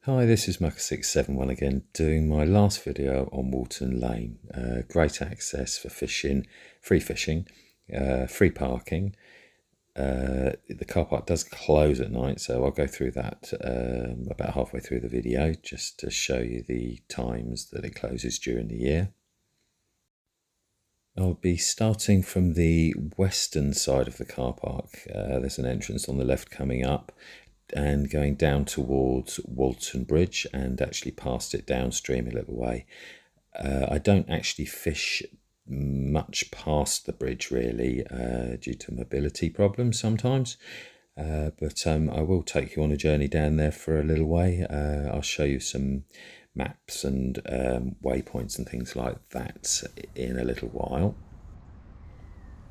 Hi, this is Mucker671 again, doing my last video on Walton Lane. Great access for fishing, free parking. The car park does close at night, so I'll go through that about halfway through the video, just to show you the times that it closes during the year. I'll be starting from the western side of the car park. There's an entrance on the left coming up, and going down towards Walton Bridge and actually past it downstream a little way. I don't actually fish much past the bridge really due to mobility problems sometimes, but I will take you on a journey down there for a little way. I'll show you some maps and waypoints and things like that in a little while.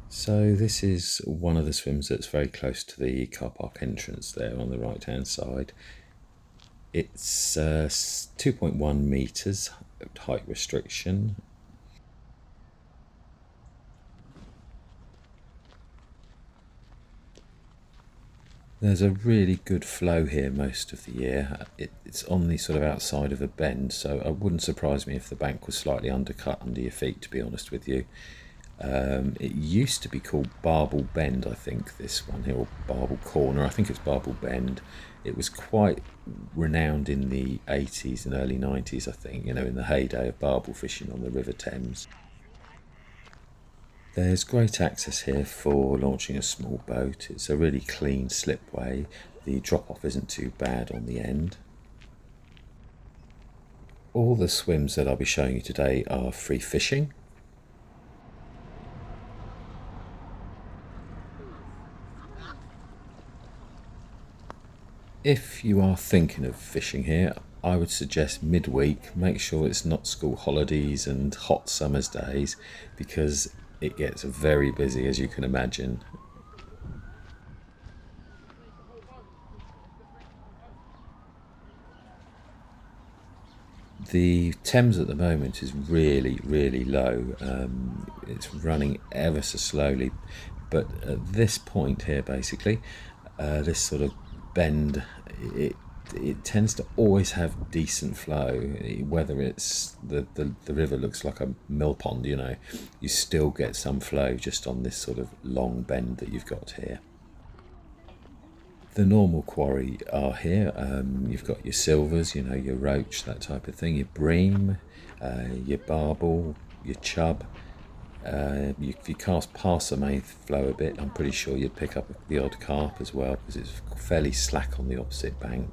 So this is one of the swims that's very close to the car park entrance there on the right hand side. It's 2.1 metres height restriction. There's a really good flow here most of the year. It's on the sort of outside of a bend, so it wouldn't surprise me if the bank was slightly undercut under your feet, to be honest with you. It used to be called Barbel Bend, I think, this one here, or Barbel Corner. I think it's Barbel Bend. It was quite renowned in the 80s and early 90s, I think, in the heyday of barbel fishing on the River Thames. There's great access here for launching a small boat. It's a really clean slipway. The drop-off isn't too bad on the end. All the swims that I'll be showing you today are free fishing. If you are thinking of fishing here, I would suggest midweek. Make sure it's not school holidays and hot summer's days, because it gets very busy, as you can imagine. The Thames at the moment is really, really low. It's running ever so slowly, but at this point here, basically, this sort of bend, it tends to always have decent flow. Whether it's the river looks like a mill pond, you still get some flow just on this sort of long bend that you've got here. The normal quarry are here. You've got your silvers, your roach, that type of thing, your bream, your barbel, your chub. If you cast past the main flow a bit, I'm pretty sure you'd pick up the odd carp as well, because it's fairly slack on the opposite bank.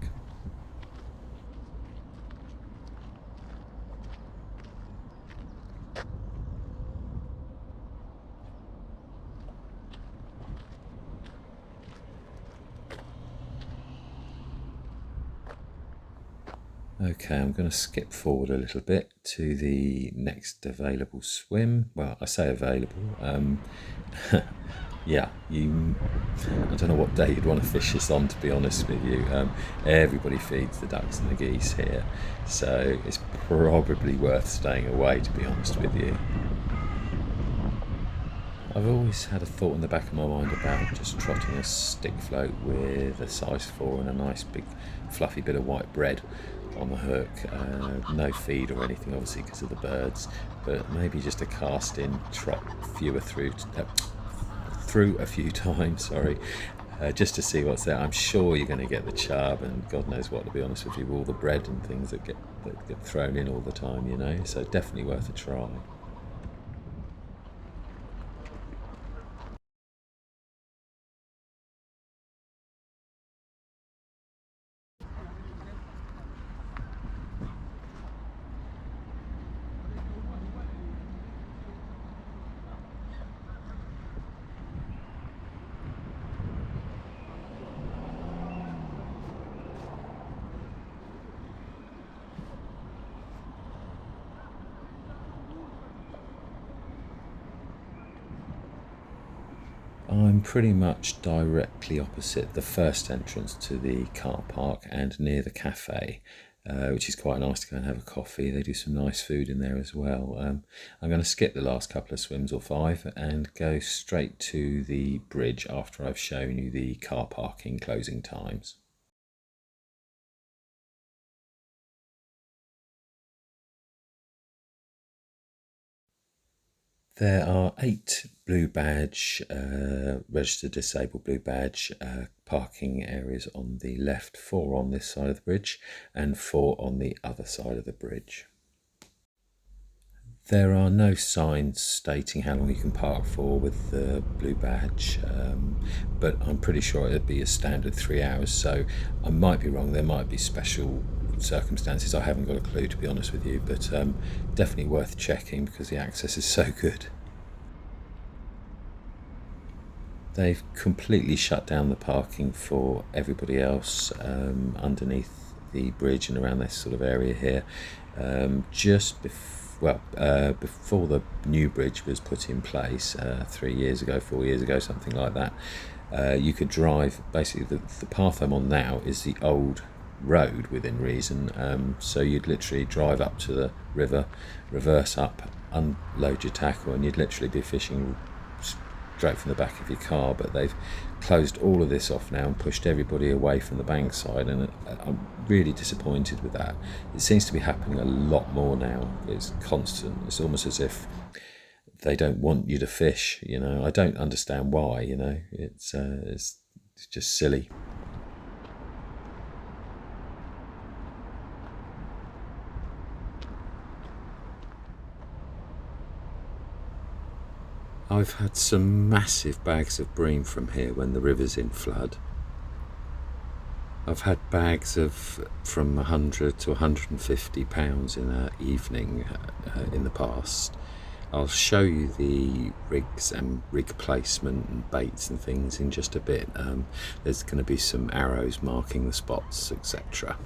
Okay, I'm going to skip forward a little bit to the next available swim. Well, I say available. Yeah, I don't know what day you'd want to fish this on, to be honest with you. Everybody feeds the ducks and the geese here, so it's probably worth staying away, to be honest with you. I've always had a thought in the back of my mind about just trotting a stick float with a size 4 and a nice big fluffy bit of white bread on the hook. No feed or anything, obviously, because of the birds, but maybe just a cast in, trot through a few times, sorry, just to see what's there. I'm sure you're going to get the chub and God knows what, to be honest with you, all the bread and things that get thrown in all the time, so definitely worth a try. I'm pretty much directly opposite the first entrance to the car park and near the cafe, which is quite nice to go and have a coffee. They do some nice food in there as well. I'm going to skip the last couple of swims, or 5, and go straight to the bridge after I've shown you the car parking closing times. There are 8 blue badge, registered disabled blue badge parking areas on the left, 4 on this side of the bridge and 4 on the other side of the bridge. There are no signs stating how long you can park for with the blue badge, but I'm pretty sure it'd be a standard 3 hours, so I might be wrong. There might be special circumstances. I haven't got a clue, to be honest with you, but definitely worth checking because the access is so good. They've completely shut down the parking for everybody else underneath the bridge and around this sort of area here. Just before the new bridge was put in place 3 years ago, 4 years ago, something like that, you could drive. Basically, the path I'm on now is the old road within reason, so you'd literally drive up to the river, reverse up, unload your tackle, and you'd literally be fishing straight from the back of your car. But they've closed all of this off now and pushed everybody away from the bankside, and I'm really disappointed with that. It seems to be happening a lot more now. It's constant. It's almost as if they don't want you to fish, you know. I don't understand why, you know. It's just silly. I've had some massive bags of bream from here when the river's in flood. I've had bags of from 100 to 150 pounds in an evening in the past. I'll show you the rigs and rig placement and baits and things in just a bit. There's going to be some arrows marking the spots, etc.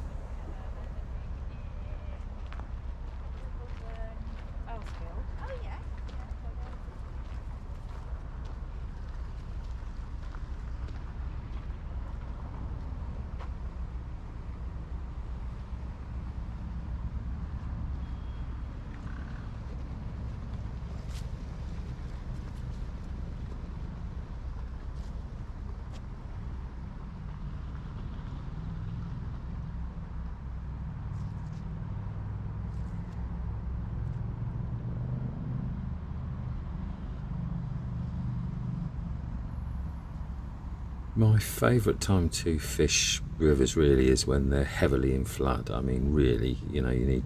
My favourite time to fish rivers really is when they're heavily in flood. I mean, really, you know,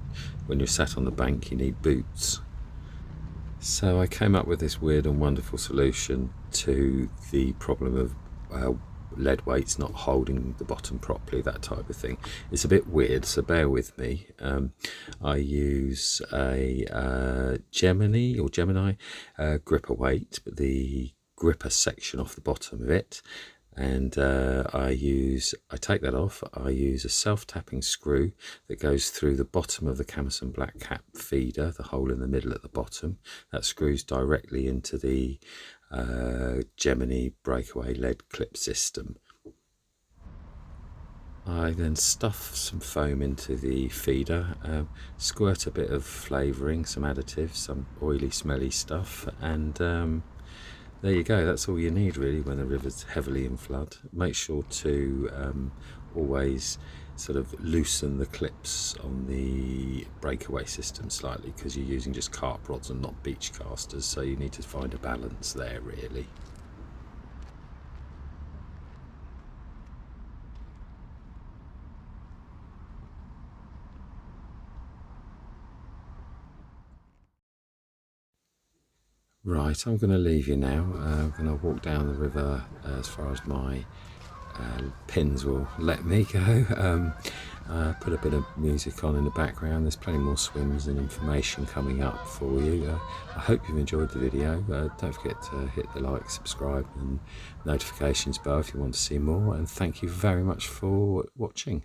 when you're sat on the bank, you need boots. So I came up with this weird and wonderful solution to the problem of lead weights not holding the bottom properly, that type of thing. It's a bit weird, so bear with me. I use a Gemini gripper weight, but the gripper section off the bottom of it, and I take that off. I use a self-tapping screw that goes through the bottom of the Camerson Black Cap feeder, the hole in the middle at the bottom. That screws directly into the Gemini breakaway lead clip system. I then stuff some foam into the feeder, squirt a bit of flavouring, some additives, some oily smelly stuff, and there you go. That's all you need really when the river's heavily in flood. Make sure to always sort of loosen the clips on the breakaway system slightly, because you're using just carp rods and not beach casters, so you need to find a balance there really. Right, I'm going to leave you now. I'm going to walk down the river as far as my pins will let me go. Put a bit of music on in the background. There's plenty more swims and information coming up for you. I hope you've enjoyed the video. Don't forget to hit the like, subscribe and notifications bell if you want to see more, and thank you very much for watching.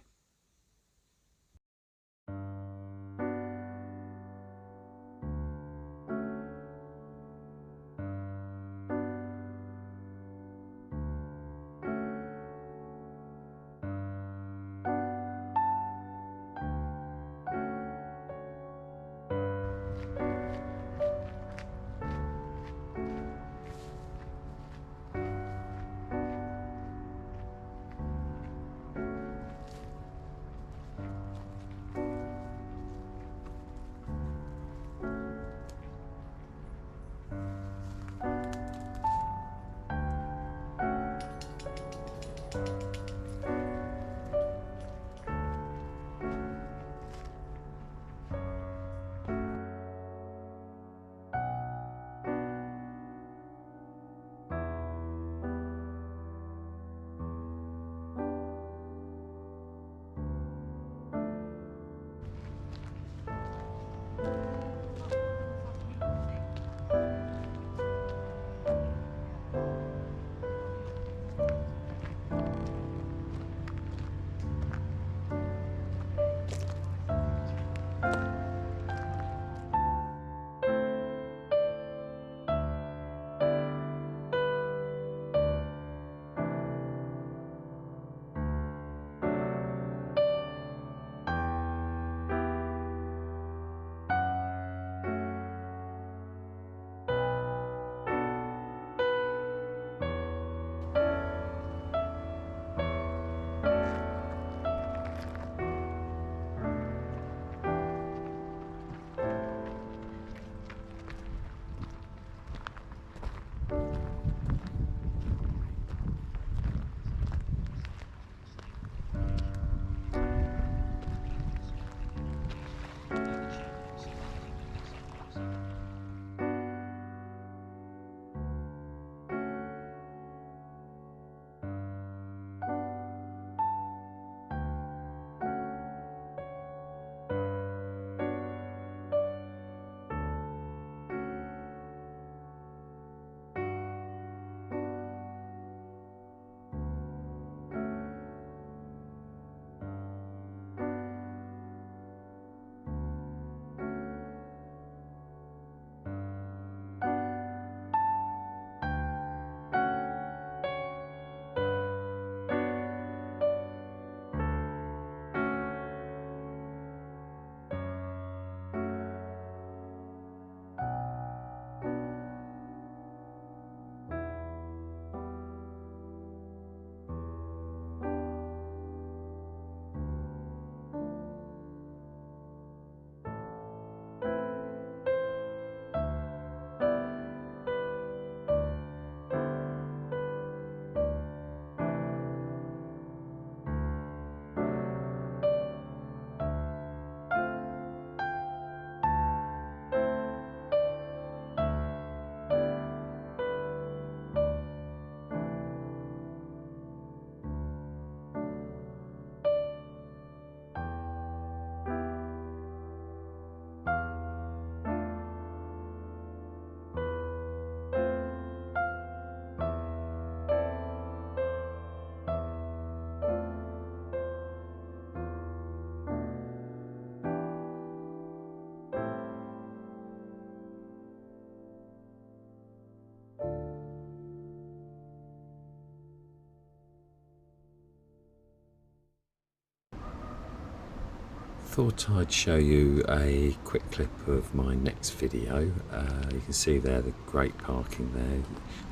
thought I'd show you a quick clip of my next video. You can see there the great parking there.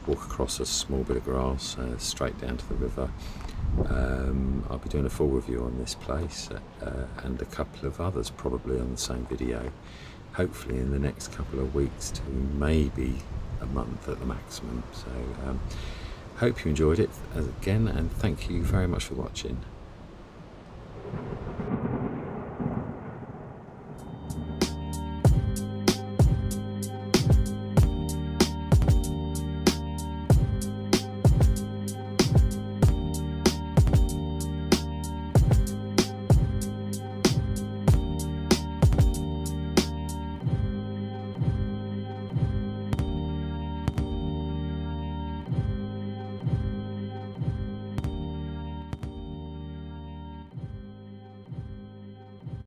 Walk across a small bit of grass straight down to the river. I'll be doing a full review on this place and a couple of others probably on the same video, hopefully in the next couple of weeks to maybe a month at the maximum. So hope you enjoyed it again, and thank you very much for watching.